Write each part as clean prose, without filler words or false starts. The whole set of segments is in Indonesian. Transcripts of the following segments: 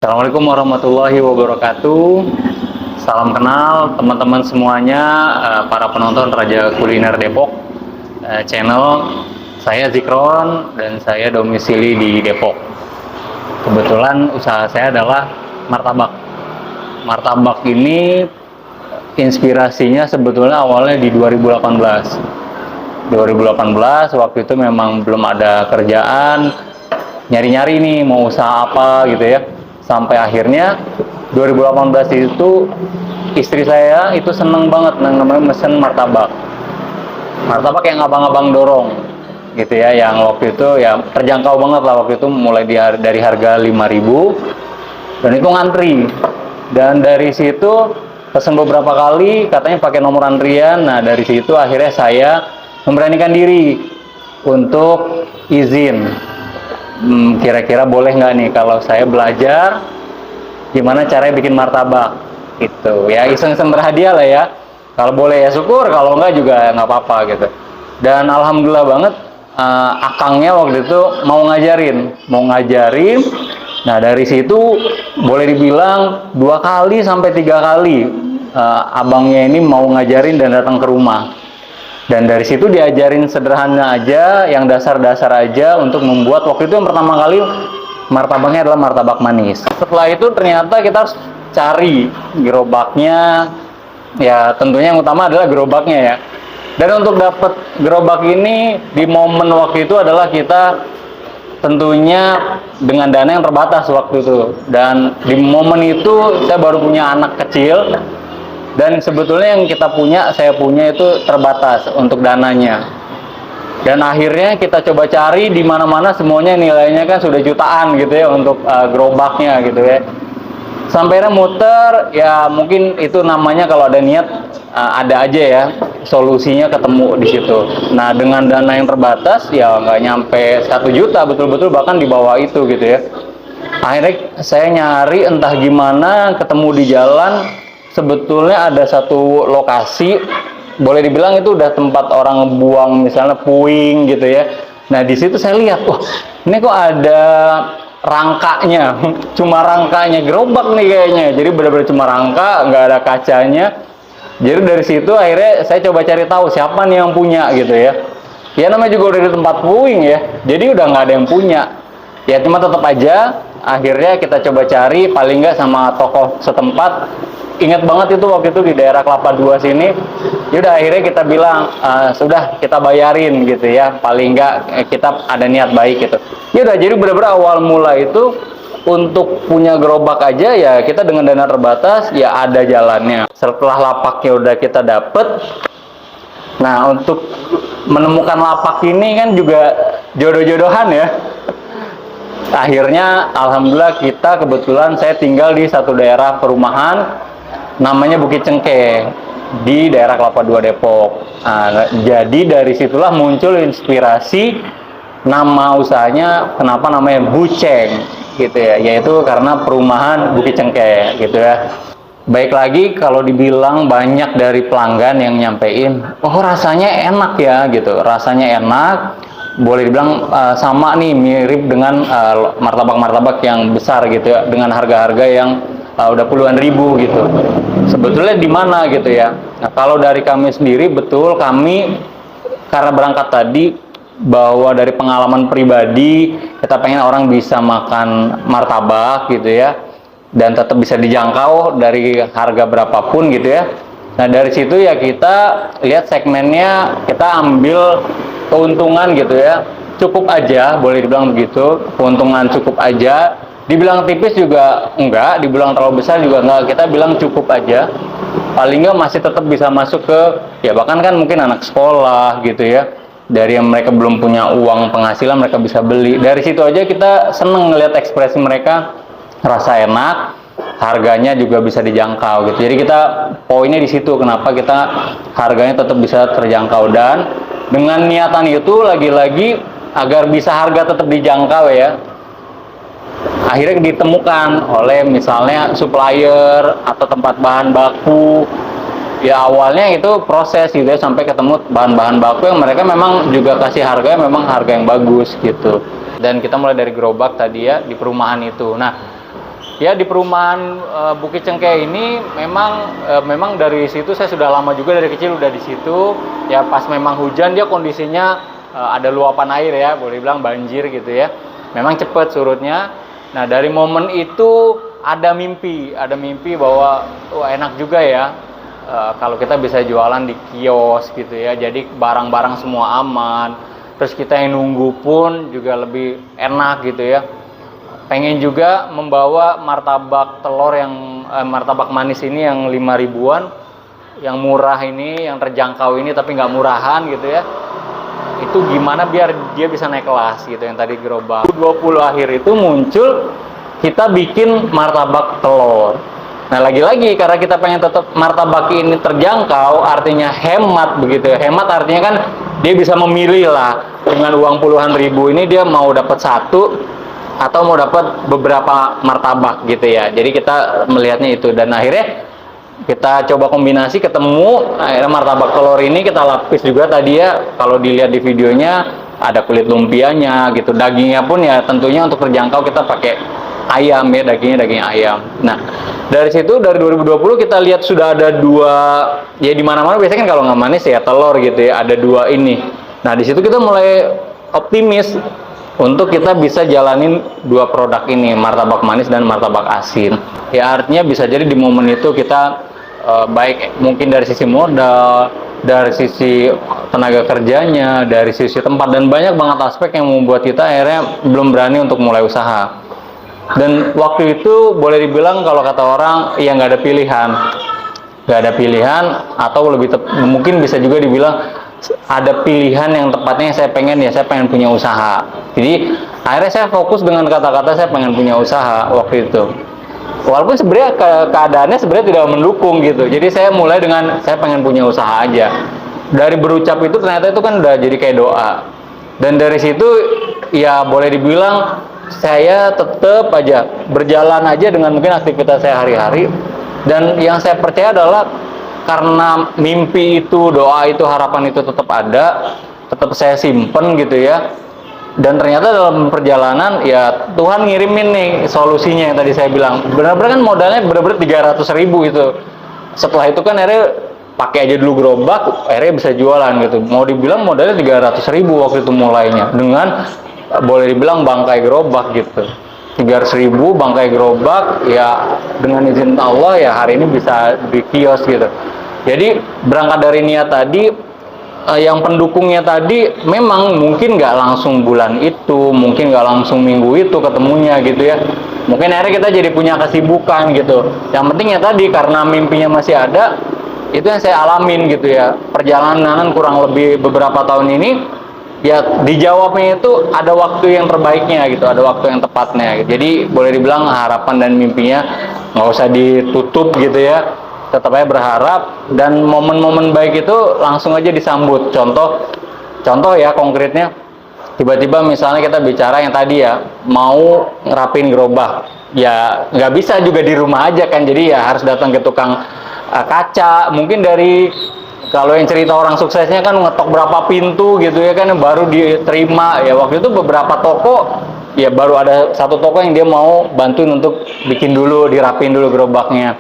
Assalamualaikum warahmatullahi wabarakatuh. Salam kenal teman-teman semuanya, para penonton Raja Kuliner Depok channel. Saya Zikron dan saya domisili di Depok. Kebetulan usaha saya adalah martabak. Martabak ini inspirasinya sebetulnya awalnya di 2018. 2018 waktu itu memang belum ada kerjaan, nyari-nyari nih mau usaha apa gitu ya. Sampai akhirnya 2018 itu istri saya itu seneng banget namanya mesen martabak. Martabak yang abang-abang dorong gitu ya, yang waktu itu ya terjangkau banget lah, waktu itu mulai dari harga 5.000 dan itu ngantri. Dan dari situ pesen beberapa kali katanya pakai nomor antrian. Nah, dari situ akhirnya saya memberanikan diri untuk izin. Kira-kira boleh nggak nih kalau saya belajar gimana caranya bikin martabak gitu ya, iseng-iseng berhadiah lah ya. Kalau boleh ya syukur, kalau nggak juga nggak apa-apa gitu. Dan alhamdulillah banget, akangnya waktu itu mau ngajarin. Nah, dari situ boleh dibilang 2 kali sampai 3 kali abangnya ini mau ngajarin dan datang ke rumah. Dan dari situ diajarin sederhana aja, yang dasar-dasar aja untuk membuat. Waktu itu yang pertama kali martabaknya adalah martabak manis. Setelah itu ternyata kita harus cari gerobaknya. Ya tentunya yang utama adalah gerobaknya ya. Dan untuk dapat gerobak ini di momen waktu itu adalah kita tentunya dengan dana yang terbatas waktu itu. Dan di momen itu saya baru punya anak kecil. Dan sebetulnya yang saya punya itu terbatas untuk dananya. Dan akhirnya kita coba cari di mana-mana, semuanya nilainya kan sudah jutaan gitu ya untuk gerobaknya gitu ya. Sampainya muter, ya mungkin itu namanya kalau ada niat ada aja ya solusinya ketemu di situ. Nah, dengan dana yang terbatas ya nggak nyampe 1 juta, betul-betul bahkan di bawah itu gitu ya. Akhirnya saya nyari entah gimana ketemu di jalan. Sebetulnya ada satu lokasi, boleh dibilang itu udah tempat orang buang misalnya puing gitu ya. Nah, di situ saya lihat, wah ini kok ada rangkanya, cuma rangkanya gerobak nih kayaknya. Jadi benar-benar cuma rangka, nggak ada kacanya. Jadi dari situ akhirnya saya coba cari tahu siapa nih yang punya gitu ya. Ya namanya juga udah di tempat puing ya, jadi udah nggak ada yang punya. Ya cuma tetap aja akhirnya kita coba cari, paling nggak sama tokoh setempat. Ingat banget itu waktu itu di daerah Kelapa II sini. Yaudah akhirnya kita bilang sudah kita bayarin gitu ya, paling nggak kita ada niat baik gitu. Yaudah, jadi benar-benar awal mula itu untuk punya gerobak aja ya kita dengan dana terbatas ya ada jalannya. Setelah lapaknya udah kita dapet, nah untuk menemukan lapak ini kan juga jodoh-jodohan ya. Akhirnya alhamdulillah kita kebetulan saya tinggal di satu daerah perumahan namanya Bukit Cengkeh di daerah Kelapa II Depok. Nah, jadi dari situlah muncul inspirasi nama usahanya, kenapa namanya Buceng gitu ya, yaitu karena perumahan Bukit Cengkeh gitu ya. Baik lagi kalau dibilang banyak dari pelanggan yang nyampein, oh rasanya enak ya gitu, rasanya enak. Boleh dibilang sama nih, mirip dengan martabak-martabak yang besar gitu ya, dengan harga-harga yang udah puluhan ribu gitu. Sebetulnya di mana gitu ya. Nah, kalau dari kami sendiri, betul kami karena berangkat tadi bahwa dari pengalaman pribadi kita pengen orang bisa makan martabak gitu ya, dan tetap bisa dijangkau dari harga berapapun gitu ya. Nah, dari situ ya kita lihat segmennya, kita ambil keuntungan gitu ya, cukup aja, boleh dibilang begitu, keuntungan cukup aja. Dibilang tipis juga enggak, dibilang terlalu besar juga enggak, kita bilang cukup aja. Paling enggak masih tetap bisa masuk ke, ya bahkan kan mungkin anak sekolah gitu ya, dari yang mereka belum punya uang penghasilan mereka bisa beli. Dari situ aja kita seneng ngeliat ekspresi mereka, rasa enak, harganya juga bisa dijangkau gitu. Jadi kita poinnya di situ, kenapa kita harganya tetap bisa terjangkau. Dan dengan niatan itu lagi-lagi agar bisa harga tetap dijangkau ya, akhirnya ditemukan oleh misalnya supplier atau tempat bahan baku. Ya awalnya itu proses gitu ya, sampai ketemu bahan-bahan baku yang mereka memang juga kasih harganya memang harga yang bagus gitu. Dan kita mulai dari gerobak tadi ya di perumahan itu. Nah, Ya di perumahan Bukit Cengkeh ini memang dari situ saya sudah lama juga, dari kecil udah di situ. Ya pas memang hujan dia kondisinya ada luapan air ya, boleh bilang banjir gitu ya. Memang cepet surutnya. Nah dari momen itu ada mimpi bahwa enak juga ya kalau kita bisa jualan di kios gitu ya. Jadi barang-barang semua aman. Terus kita yang nunggu pun juga lebih enak gitu ya. Pengen juga membawa martabak telur yang martabak manis ini yang 5 ribuan, yang murah ini, yang terjangkau ini tapi nggak murahan gitu ya. Itu gimana biar dia bisa naik kelas gitu, yang tadi gerobak. 2020 akhir itu muncul kita bikin martabak telur. Nah lagi-lagi karena kita pengen tetap martabak ini terjangkau, artinya hemat begitu ya. Hemat artinya kan dia bisa memilih lah, dengan uang puluhan ribu ini dia mau dapat satu atau mau dapat beberapa martabak gitu ya. Jadi kita melihatnya itu, dan akhirnya kita coba kombinasi, ketemu akhirnya martabak telur ini kita lapis juga tadi ya. Kalau dilihat di videonya ada kulit lumpianya gitu. Dagingnya pun ya tentunya untuk terjangkau kita pakai ayam ya, dagingnya daging ayam. Nah dari situ dari 2020 kita lihat sudah ada dua ya, di mana-mana biasanya kan kalau nggak manis ya telur gitu ya, ada dua ini. Nah di situ kita mulai optimis untuk kita bisa jalanin dua produk ini, martabak manis dan martabak asin. Ya artinya bisa jadi di momen itu kita baik mungkin dari sisi modal, dari sisi tenaga kerjanya, dari sisi tempat, dan banyak banget aspek yang membuat kita akhirnya belum berani untuk mulai usaha. Dan waktu itu boleh dibilang kalau kata orang ya nggak ada pilihan, atau lebih mungkin bisa juga dibilang ada pilihan yang tepatnya saya pengen punya usaha. Jadi akhirnya saya fokus dengan kata-kata saya pengen punya usaha waktu itu. Walaupun sebenarnya keadaannya sebenarnya tidak mendukung gitu. Jadi saya mulai dengan saya pengen punya usaha aja. Dari berucap itu ternyata itu kan udah jadi kayak doa. Dan dari situ ya boleh dibilang saya tetap aja berjalan aja dengan mungkin aktivitas saya hari-hari. Dan yang saya percaya adalah karena mimpi itu, doa itu, harapan itu tetap ada, tetap saya simpen gitu ya. Dan ternyata dalam perjalanan ya Tuhan ngirimin nih solusinya yang tadi saya bilang. Benar-benar kan modalnya benar-benar 300 ribu itu. Setelah itu kan akhirnya pakai aja dulu gerobak, akhirnya bisa jualan gitu. Mau dibilang modalnya 300 ribu waktu itu mulainya, dengan boleh dibilang bangkai gerobak gitu. 300 ribu bangkai gerobak ya, dengan izin Allah ya hari ini bisa di kios gitu. Jadi berangkat dari niat tadi, yang pendukungnya tadi memang mungkin nggak langsung bulan itu, mungkin nggak langsung minggu itu ketemunya gitu ya. Mungkin akhirnya kita jadi punya kesibukan gitu. Yang penting ya tadi karena mimpinya masih ada, itu yang saya alamin gitu ya. Perjalanan kurang lebih beberapa tahun ini ya dijawabnya itu ada waktu yang terbaiknya gitu, ada waktu yang tepatnya. Jadi boleh dibilang harapan dan mimpinya nggak usah ditutup gitu ya, tetap aja berharap, dan momen-momen baik itu langsung aja disambut. Contoh ya konkretnya, tiba-tiba misalnya kita bicara yang tadi ya mau ngerapin gerobak, ya nggak bisa juga di rumah aja kan, jadi ya harus datang ke tukang kaca. Mungkin dari kalau yang cerita orang suksesnya kan ngetok berapa pintu gitu ya kan baru diterima ya. Waktu itu beberapa toko ya baru ada satu toko yang dia mau bantuin untuk bikin dulu, dirapin dulu gerobaknya.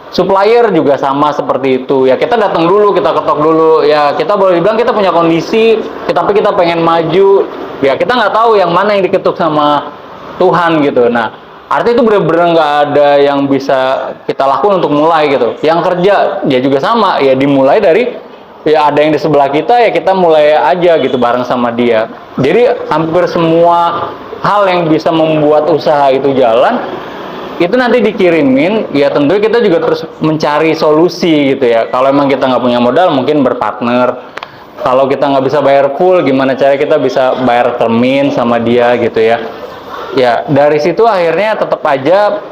Supplier juga sama seperti itu ya, kita datang dulu, kita ketok dulu ya. Kita boleh dibilang kita punya kondisi tapi kita pengen maju ya, kita nggak tahu yang mana yang diketuk sama Tuhan gitu. Nah artinya itu bener-bener nggak ada yang bisa kita lakukan untuk mulai gitu. Yang kerja ya juga sama ya, dimulai dari ya ada yang di sebelah kita ya, kita mulai aja gitu bareng sama dia. Jadi hampir semua hal yang bisa membuat usaha itu jalan itu nanti dikirimin ya, tentunya kita juga terus mencari solusi gitu ya. Kalau emang kita nggak punya modal mungkin berpartner, kalau kita nggak bisa bayar full gimana cara kita bisa bayar termin sama dia gitu ya. Ya dari situ akhirnya tetap aja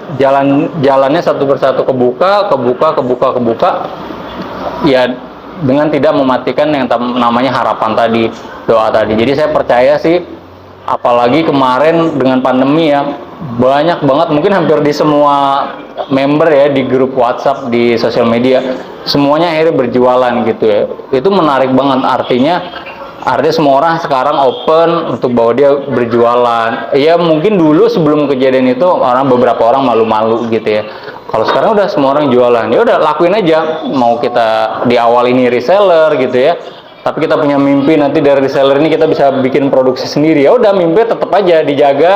jalannya satu persatu kebuka ya, dengan tidak mematikan yang namanya harapan tadi, doa tadi. Jadi saya percaya sih, apalagi kemarin dengan pandemi ya, banyak banget, mungkin hampir di semua member ya di grup WhatsApp, di sosial media, semuanya akhirnya berjualan gitu ya. Itu menarik banget, artinya Artinya semua orang sekarang open untuk bahwa dia berjualan. Ya mungkin dulu sebelum kejadian itu beberapa orang malu-malu gitu ya. Kalau sekarang udah semua orang jualan, ya udah lakuin aja. Mau kita di awal ini reseller gitu ya, tapi kita punya mimpi nanti dari reseller ini kita bisa bikin produksi sendiri. Ya udah mimpi tetap aja dijaga.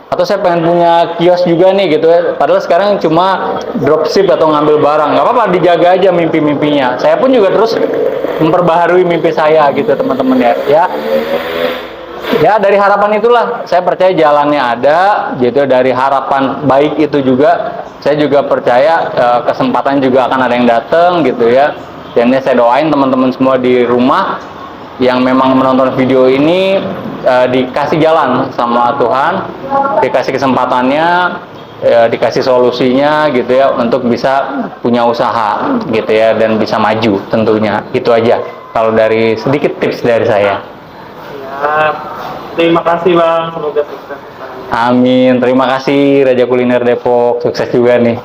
Atau saya pengen punya kios juga nih gitu ya. Padahal sekarang cuma dropship atau ngambil barang, nggak apa-apa, dijaga aja mimpi-mimpinya. Saya pun juga terus memperbaharui mimpi saya gitu teman-teman ya. Ya dari harapan itulah saya percaya jalannya ada gitu. Dari harapan baik itu juga saya juga percaya kesempatan juga akan ada yang datang gitu ya. Dan saya doain teman-teman semua di rumah yang memang menonton video ini dikasih jalan sama Tuhan, dikasih kesempatannya, dikasih solusinya gitu ya untuk bisa punya usaha gitu ya dan bisa maju tentunya. Itu aja kalau dari sedikit tips dari saya. Ya, terima kasih Bang, semoga sukses. Amin. Terima kasih Raja Kuliner Depok, sukses juga nih.